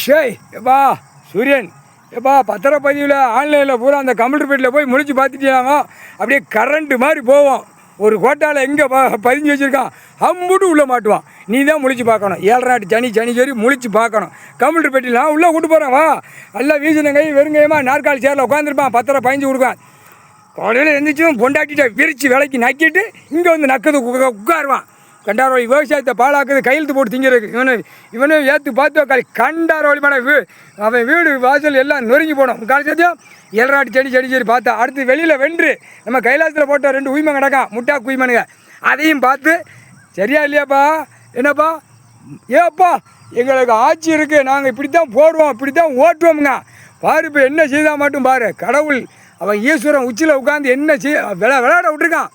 ஷேய் எப்பா சூரியன் எப்பா பத்திரப்பதிவில் ஆன்லைனில் பூரா அந்த கம்ப்யூட்டர் பெட்டில் போய் முழிச்சு பார்த்துட்டாங்க. அப்படியே கரண்ட்டு மாதிரி போவோம். ஒரு கோட்டாவில் எங்கே பதிஞ்சு வச்சுருக்கான் அம்புட்டு உள்ளே மாட்டுவான். நீ தான் முழிச்சு பார்க்கணும். 7 நாட்டு சனி சரி முழிச்சு பார்க்கணும். கம்ப்யூட்டர் பெட்டியில் நான் உள்ளே கூட்டு போகிறேன் வா. எல்லாம் வீசினங்கை வெறுங்கையமாக நாற்காலி சேரில் உட்காந்துருப்பான். பத்திரம் பதிஞ்சு கொடுப்பான். காலையில் எழுந்திரிச்சும் பொண்டாட்டிட்ட விரித்து விலைக்கு நக்கிட்டு இங்கே வந்து நக்குது உட்காருவான். கண்டாரோழி விவசாயத்தை பாழாக்குது கையெழுத்து போட்டு திங்கிறதுக்கு இவனும் ஏற்று பார்த்து கண்டாரோழி மேலே அவன் வீடு வாசல் எல்லாம் நொறுங்கி போனோம். காலத்தையும் 7 நாட்டு சரி பார்த்தா அடுத்து வெளியில் வென்று நம்ம கைலாசத்தில் போட்ட 2 உயிமை கிடக்கான் முட்டா குயிமனுங்க. அதையும் பார்த்து சரியா இல்லையாப்பா என்னப்பா ஏப்பா எங்களுக்கு ஆட்சி இருக்குது, நாங்கள் இப்படி தான் போடுவோம் இப்படி தான் ஓட்டுவோமுங்க. பாரு இப்போ என்ன செய்தால் மட்டும் பாரு. கடவுள் அவன் ஈஸ்வரன் உச்சியில் உட்காந்து என்ன விளையாட விட்டுருக்கான்.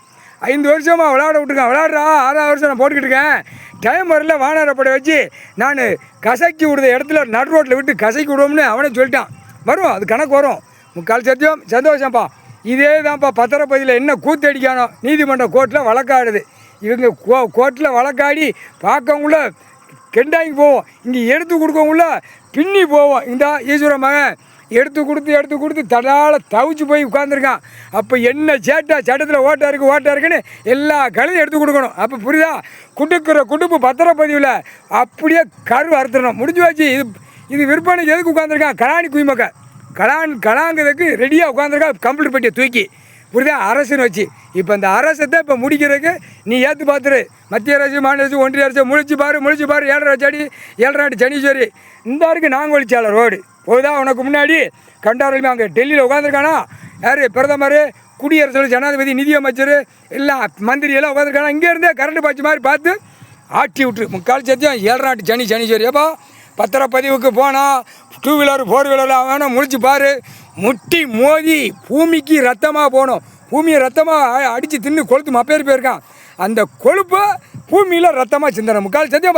5 வருஷமாக விளையாட விட்டுருக்கான். விளையாடுறா 6ஆவது வருஷம் நான் போட்டுக்கிட்டு இருக்கேன். டைம் வரல வானரப்படை வச்சு நான் கசக்கி விடுற இடத்துல நடு ரோட்டில் விட்டு கசக்கி விடுவோம்னு அவனே சொல்லிட்டான். வரும் அது கணக்கு வரும். முக்கால் சத்தியம் சந்தோஷம்ப்பா. இதே தான்ப்பா பத்திரப்பதியில் என்ன கூத்தடிக்கானோ நீதிமன்ற கோர்ட்டில் வழக்காடுது. இவங்க கோர்ட்டில் வழக்காடி பார்க்கவுள்ள கெண்டாங்கி போவோம். இங்கே எடுத்து கொடுக்கவுள்ள பின்னி போவோம். இந்த ஈஸ்வர மகன் எடுத்து கொடுத்து தடால தவிச்சு போய் உட்காந்துருக்கான். அப்போ என்ன சட்டத்தில் ஓட்டா இருக்குன்னு எல்லா கழுதையும் எடுத்து கொடுக்கணும். அப்போ புரியுதா? குடுக்கிற குடுப்பு பத்திரப்பதிவில் அப்படியே கரு அறுத்துடணும். முடிஞ்சு வச்சு இது விற்பனைக்கு எதுக்கு உட்காந்துருக்கான்? கலாணி குய்மக்க கலாங்கிறதுக்கு ரெடியாக உட்காந்துருக்கா கம்ப்யூட்டர் பெட்டியை தூக்கி. புரியுதா? அரசுன்னு வச்சு இப்போ இந்த அரசத்தை இப்போ முடிக்கிறதுக்கு நீ ஏற்று பார்த்துரு. மத்திய அரசு மாநில அரசு ஒன்றிய அரசு முழிச்சு பாரு 7 நாட்டு சனீஸ்வரி இந்த இருக்கு நாங்கொழிச்சாளர் ரோடு போகுதா உனக்கு முன்னாடி கண்டாரலுமே அங்கே டெல்லியில் உட்காந்துருக்கானா யார்? பிரதமர், குடியரசு, ஜனாதிபதி, நிதியமைச்சர் எல்லாம் மந்திரி எல்லாம் உட்காந்துருக்கானா. இங்கேருந்தே கரண்ட் பாய்ச்சி மாதிரி பார்த்து ஆட்டி விட்டுரு. முக்கால் சத்தியம் 7 நாட்டு சனீஸ்வரி. எப்போ பத்திரப்பதிவுக்கு போனால் 2 வீலர் 4 வீலர் வேணும் முழிச்சு பாரு. முட்டி மோதி பூமிக்கு ரத்தமாக போகணும். பூமியை ரத்தமாக அடித்து தின்னு கொழுத்து மப்பேறி போயிருக்கான். அந்த கொழுப்பை பூமியில் ரத்தமாக சிந்தனை. முக்கால் சத்தியம்.